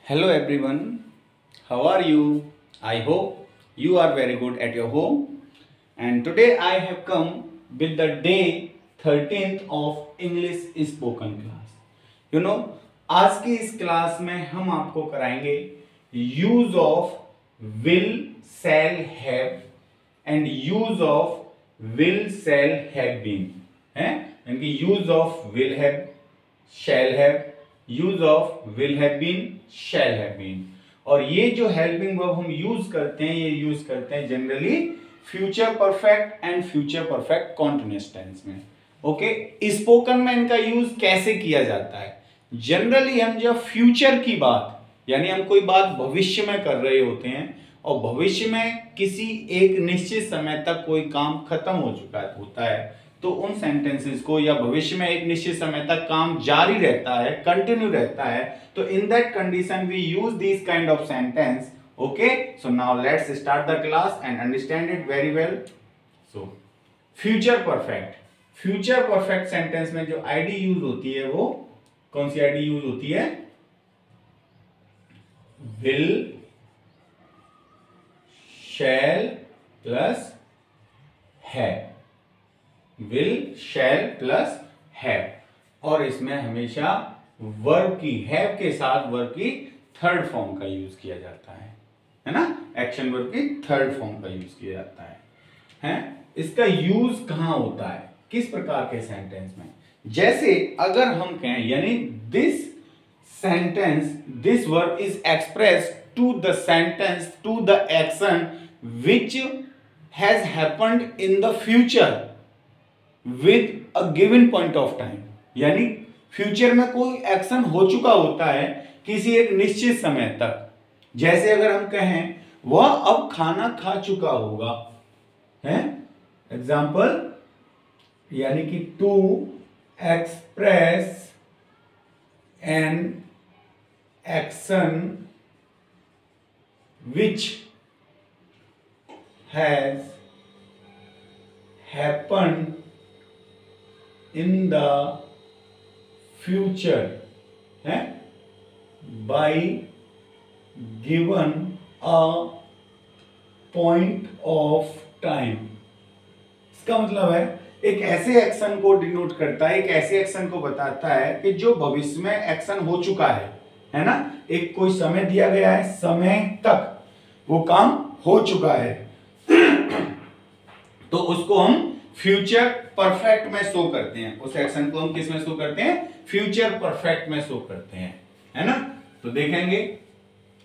Hello everyone, how are you? I hope you are very good at your home. And today I have come with the day 13th of English spoken class. आज की इस class में हम आपको कराएंगे use of will shall have and use of will shall have been है, यानी use of will have, shall have, use of will have been, shall have been. और ये जो हेल्पिंग वर्ब हम यूज करते हैं, ये यूज करते हैं generally future perfect and future perfect continuous tense में। ओके, स्पोकन में इनका यूज कैसे किया जाता है? जनरली हम जब फ्यूचर की बात, यानी हम कोई बात भविष्य में कर रहे होते हैं और भविष्य में किसी एक निश्चित समय तक कोई काम खत्म हो चुका होता है, तो उन सेंटेंसेस को, या भविष्य में एक निश्चित समय तक काम जारी रहता है, कंटिन्यू रहता है, तो in that condition we use this kind of sentence. Okay, so now let's start the class and understand it very well. So future perfect, future perfect sentence में जो आईडी यूज होती है वो कौन सी आईडी यूज होती है? Will shell plus have, will shell plus have. और इसमें हमेशा वर्ब की, हैव के साथ वर्ब की थर्ड फॉर्म का यूज किया जाता है ना? एक्शन वर्ब की थर्ड फॉर्म का यूज किया जाता है? इसका यूज कहां होता है, किस प्रकार के सेंटेंस में? जैसे अगर हम कहें, यानी this sentence, this verb is express to the sentence, to the action which has happened in the future with a given point of time, यानी फ्यूचर में कोई एक्शन हो चुका होता है किसी एक निश्चित समय तक। जैसे अगर हम कहें वह अब खाना खा चुका होगा, है एग्जाम्पल, यानी कि to express an action which has happened in the future है by given a point of time। इसका मतलब है एक ऐसे एक्शन को डिनोट करता है, एक ऐसे एक्शन को बताता है कि जो भविष्य में एक्शन हो चुका है ना? एक कोई समय दिया गया है, समय तक वो काम हो चुका है तो उसको हम फ्यूचर परफेक्ट में शो करते हैं। उस एक्शन को हम किस में शो करते हैं? फ्यूचर परफेक्ट में शो करते हैं, है ना? तो देखेंगे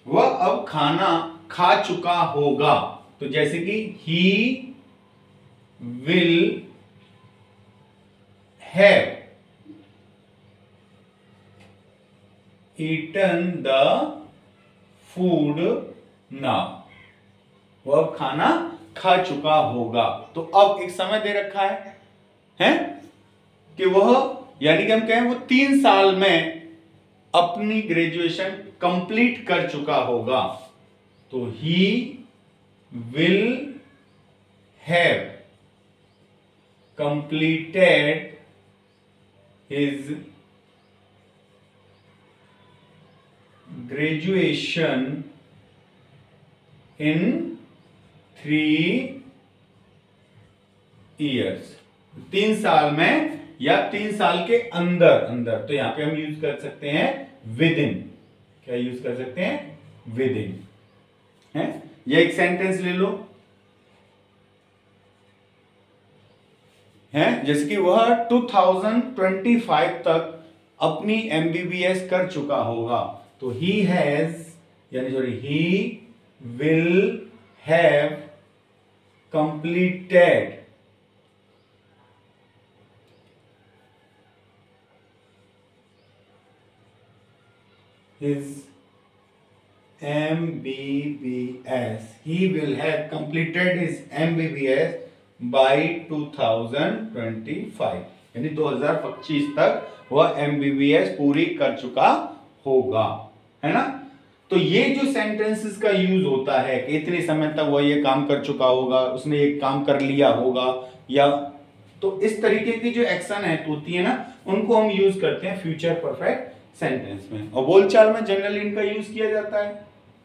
वह अब खाना खा चुका होगा, तो जैसे कि he will have eaten the food now, वह अब खाना खा चुका होगा। तो अब एक समय दे रखा है कि वह, यानी कि हम कहें वो 3 साल में अपनी ग्रेजुएशन कंप्लीट कर चुका होगा, तो ही will have completed his graduation in 3 years, 3 साल में या 3 साल के अंदर अंदर। तो यहां पे हम यूज कर सकते हैं विद इन। क्या यूज कर सकते हैं? विद इन है। ये एक सेंटेंस ले लो, है जैसे कि वह 2025 तक अपनी MBBS कर चुका होगा, तो ही हैज, यानी sorry, he will have completed his MBBS, he will have completed his MBBS by 2025, यानी 2025 तक वह MBBS पूरी कर चुका होगा, है ना? तो ये जो सेंटेंसेस का यूज होता है कि इतने समय तक वह ये काम कर चुका होगा, उसने ये काम कर लिया होगा, या तो इस तरीके की जो एक्शन है होती है ना, उनको हम यूज करते हैं फ्यूचर परफेक्ट सेंटेंस में। और बोलचाल में जनरली इनका यूज किया जाता है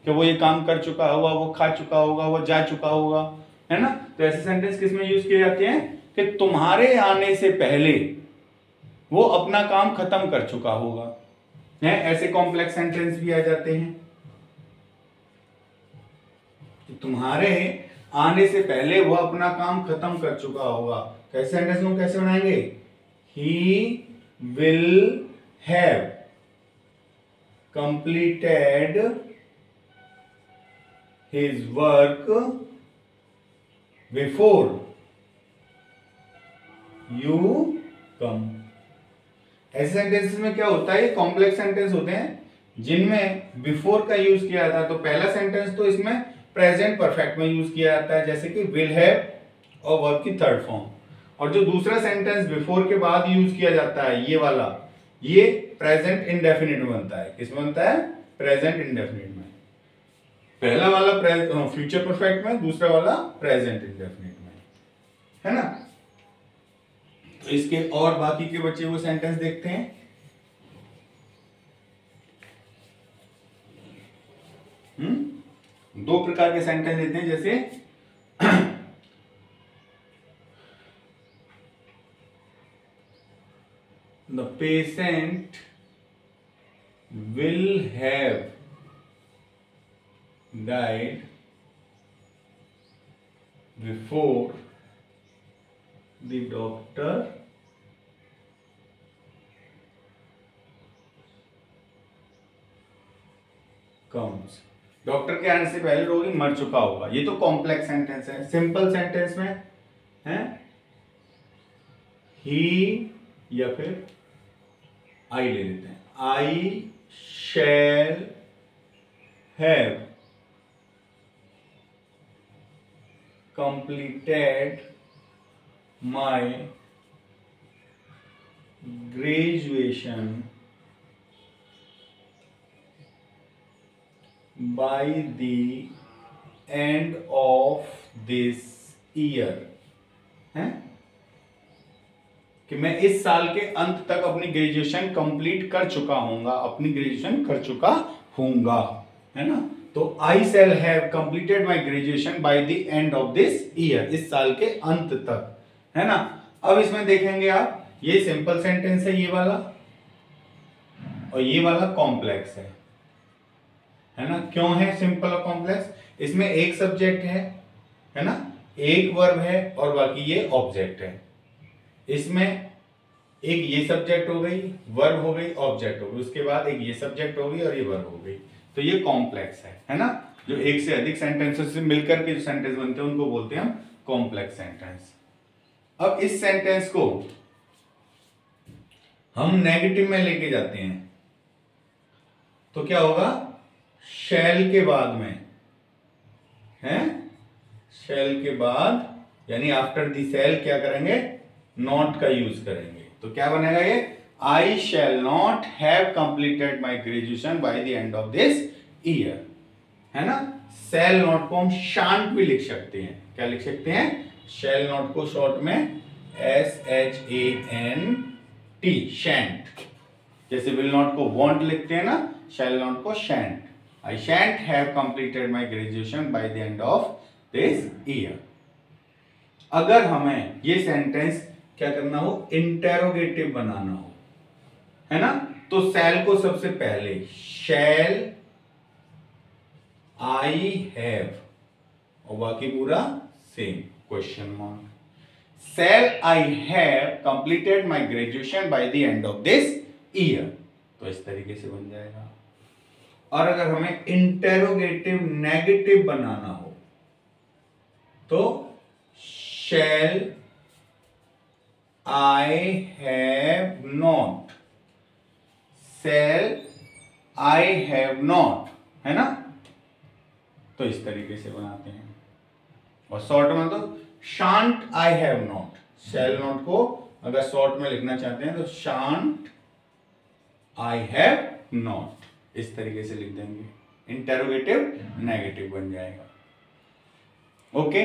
कि वो ये काम कर चुका होगा, वो खा चुका होगा, वो जा चुका होगा, है ना। तो ऐसे सेंटेंस किस में यूज किए जाते हैं कि तुम्हारे आने से पहले वो अपना काम खत्म कर चुका होगा, है। ऐसे कॉम्प्लेक्स सेंटेंस भी आ जाते हैं कि तुम्हारे आने से पहले वो अपना काम खत्म कर चुका होगा। कैसे सेंटेंस को कैसे बनाएंगे? ही will have completed his work before you come। ऐसे सेंटेंसेस में क्या होता है, कॉम्प्लेक्स सेंटेंस होते हैं जिनमें बिफोर का यूज किया जाता है। तो पहला सेंटेंस तो इसमें प्रेजेंट परफेक्ट में यूज किया जाता है, जैसे कि विल हैव और वर्ब की थर्ड फॉर्म। और जो दूसरा सेंटेंस बिफोर के बाद यूज किया जाता है, ये वाला, ये प्रेजेंट इंडेफिनिट में बनता है। किसमें बनता है? प्रेजेंट इंडेफिनिट में। पहला वाला फ्यूचर परफेक्ट में, दूसरा वाला प्रेजेंट इंडेफिनिट में, है ना। तो इसके और बाकी के बचे हुए सेंटेंस देखते हैं। दो प्रकार के सेंटेंस देते हैं, जैसे the patient will have died before the doctor comes। Doctor के आने से पहले रोगी मर चुका होगा। ये तो कॉम्प्लेक्स सेंटेंस है। सिंपल सेंटेंस में है ही या फिर आई ले लेते हैं। I shall have completed my graduation by the end of this year, है कि मैं इस साल के अंत तक अपनी ग्रेजुएशन कंप्लीट कर चुका हूंगा, अपनी ग्रेजुएशन कर चुका हूंगा, है ना। तो I shall have completed my graduation by the end of this year, इस साल के अंत तक, है ना। अब इसमें देखेंगे आप, ये सिंपल सेंटेंस है ये वाला, और ये वाला कॉम्प्लेक्स है ना। क्यों है सिंपल और कॉम्प्लेक्स? इसमें एक सब्जेक्ट है ना, एक वर्ब है और बाकी ये ऑब्जेक्ट है। इसमें एक ये सब्जेक्ट हो गई, वर्ब हो गई, ऑब्जेक्ट हो गई, उसके बाद एक ये सब्जेक्ट हो गई और ये वर्ब हो गई। तो ये कॉम्प्लेक्स है ना। जो एक से अधिक सेंटेंसेस से मिलकर के जो सेंटेंस बनते हैं उनको बोलते हैं हम कॉम्प्लेक्स सेंटेंस। अब इस सेंटेंस को हम नेगेटिव में लेके जाते हैं तो क्या होगा? शैल के बाद में है, शैल के बाद यानी आफ्टर दी शैल क्या करेंगे? नॉट का यूज करेंगे। तो क्या बनेगा ये? I shall not have completed my graduation by the end of this year, है ना। shall not को हम shan't भी लिख सकते हैं। क्या लिख सकते हैं? shall not को शॉर्ट में SHANT, shan't। जैसे will not को won't लिखते हैं ना, shall not को shan't। I shan't have completed my graduation by the end of this year। अगर हमें ये सेंटेंस क्या करना हो? इंटेरोगेटिव बनाना हो, है ना। तो शैल को सबसे पहले शैल आई हैव और बाकी पूरा same question mark. Shall I have completed my graduation by the end of this year. तो इस तरीके से बन जाएगा। और अगर हमें इंटेरोगेटिव नेगेटिव बनाना हो तो shall I have not, shall I have not, है ना। तो इस तरीके से बनाते हैं। और शॉर्ट में तो shan't I have not, shall not को अगर शॉर्ट में लिखना चाहते हैं तो shan't I have not, इस तरीके से लिख देंगे। इंटेरोगेटिव नेगेटिव बन जाएगा। ओके,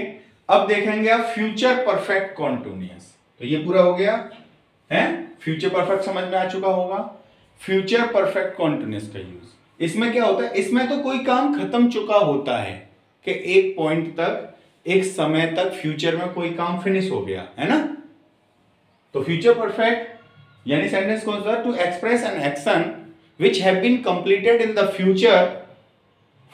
अब देखेंगे आप फ्यूचर परफेक्ट कॉन्टिन्यूअस। तो ये पूरा हो गया है, फ्यूचर परफेक्ट समझ में आ चुका होगा। फ्यूचर परफेक्ट कॉन्टिन्यूस का यूज। इसमें क्या होता है, इसमें तो कोई काम खत्म चुका होता है कि एक पॉइंट तक, एक समय तक फ्यूचर में कोई काम फिनिश हो गया है ना। तो फ्यूचर परफेक्ट यानी सेंटेंस कौन सा, to express an action which have been completed in the future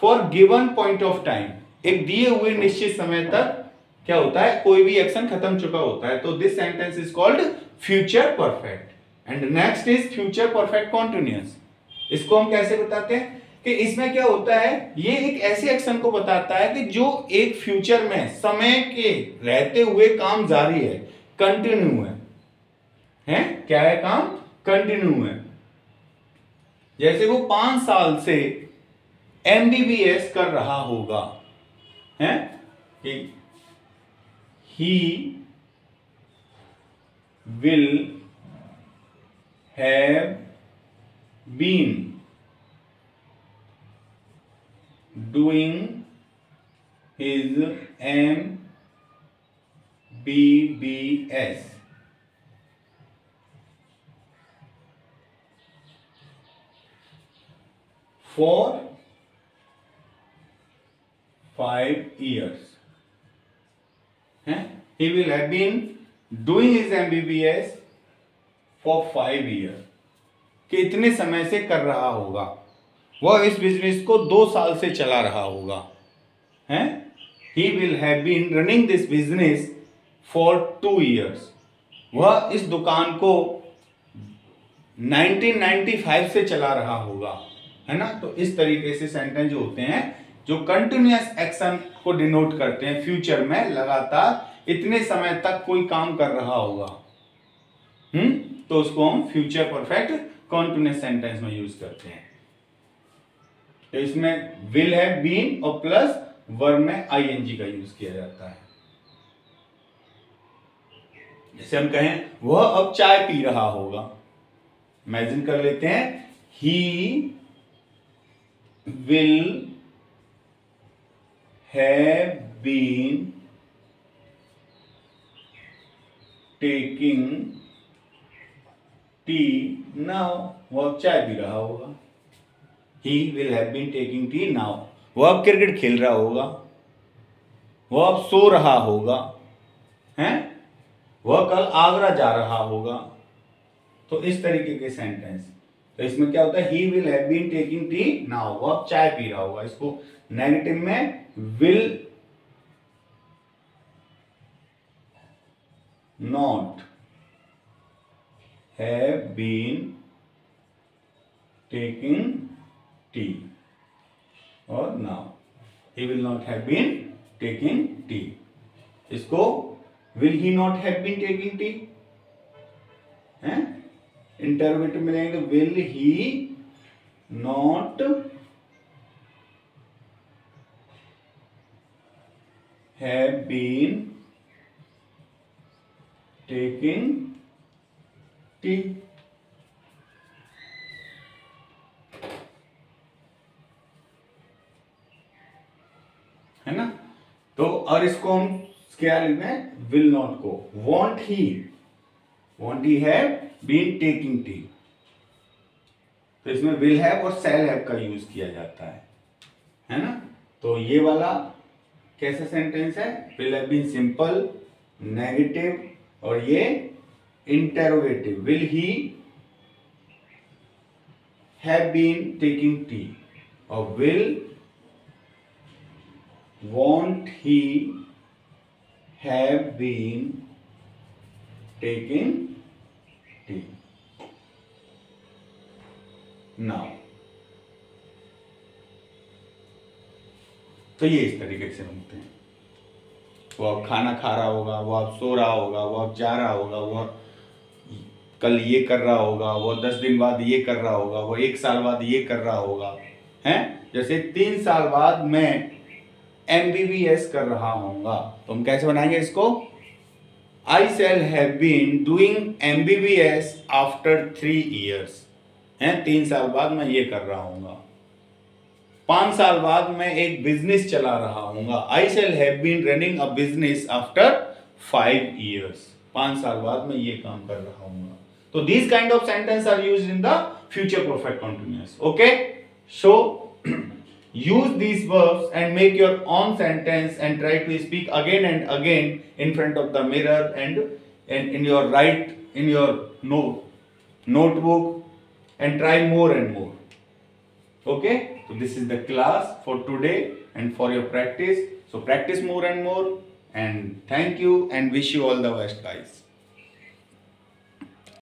for given point of time. एक दिए हुए निश्चित समय तक क्या होता है, कोई भी एक्शन खत्म चुका होता है। तो this sentence is called future perfect. And next is future perfect continuous. इसको हम कैसे बताते हैं कि इसमें क्या होता है, ये एक ऐसे एक्शन को बताता है कि जो एक फ्यूचर में समय के रहते हुए काम जारी है, कंटिन्यू है क्या है, काम कंटिन्यू है। जैसे वो 5 साल से एमबीबीएस कर रहा होगा, है कि he will have been doing his MBBS for 5 years. He will have been doing his MBBS for 5 years. कि इतने समय से कर रहा होगा, वह इस बिजनेस को 2 साल से चला रहा होगा, हैं? He will have been running this business for 2 years. वह इस दुकान को 1995 से चला रहा होगा, है ना। तो इस तरीके से सेंटेंस जो होते हैं, जो कंटिन्यूअस एक्शन को डिनोट करते हैं, फ्यूचर में लगातार इतने समय तक कोई काम कर रहा होगा, तो उसको हम फ्यूचर परफेक्ट कंटिन्यूअस सेंटेंस में यूज करते हैं। तो इसमें विल हैव बीन और प्लस वर्ब में आईएनजी का यूज किया जाता है। जैसे हम कहें वह अब चाय पी रहा होगा, इमेजिन कर लेते हैं, ही will have been taking tea now. वो अब चाय पी रहा होगा। He will have been taking tea now. वो अब क्रिकेट खेल रहा होगा, वो अब सो रहा होगा, हैं? वह कल आगरा जा रहा होगा। तो इस तरीके के सेंटेंस। तो इसमें क्या होता है, he will have been taking tea now. वो अब चाय पी रहा होगा। इसको नेगेटिव में will not have been taking tea और now he will not have been taking tea. इसको will he not have been taking tea, हैं? इंटरोगेटिव में लेंगे तो will he not have been taking tea. है ना। तो और इसको हम क्या लिखना है, विल नॉट को won't he have been taking tea. तो इसमें विल हैव और शैल हैव का यूज किया जाता है ना। तो ये वाला कैसा सेंटेंस है, will have been simple negative, और ये interrogative, will he have been taking tea, और विल won't he have been taking tea now। तो ये इस तरीके से बनते हैं। वो अब खाना खा रहा होगा, वो अब सो रहा होगा, वो अब जा रहा होगा, वो कल ये कर रहा होगा, वो 10 दिन बाद ये कर रहा होगा, वो 1 साल बाद ये कर रहा होगा, हैं? जैसे 3 साल बाद मैं MBBS कर रहा होऊंगा, तो हम कैसे बनाएंगे इसको, I shall have been doing MBBS after 3 years, हैं? 3 साल बाद मैं ये कर रहा हूँगा। 5 साल बाद मैं एक बिजनेस चला रहा हूँगा, I shall have been running a business after 5 years, 5 साल बाद मैं ये काम कर रहा हूँगा। तो these kind of sentence are used in the future perfect continuous. Okay, so use these verbs and make your own sentence and try to speak again and again in front of the mirror and in your notebook, and try more and more. Okay, so this is the class for today and for your practice. So practice more and more, and thank you and wish you all the best, guys.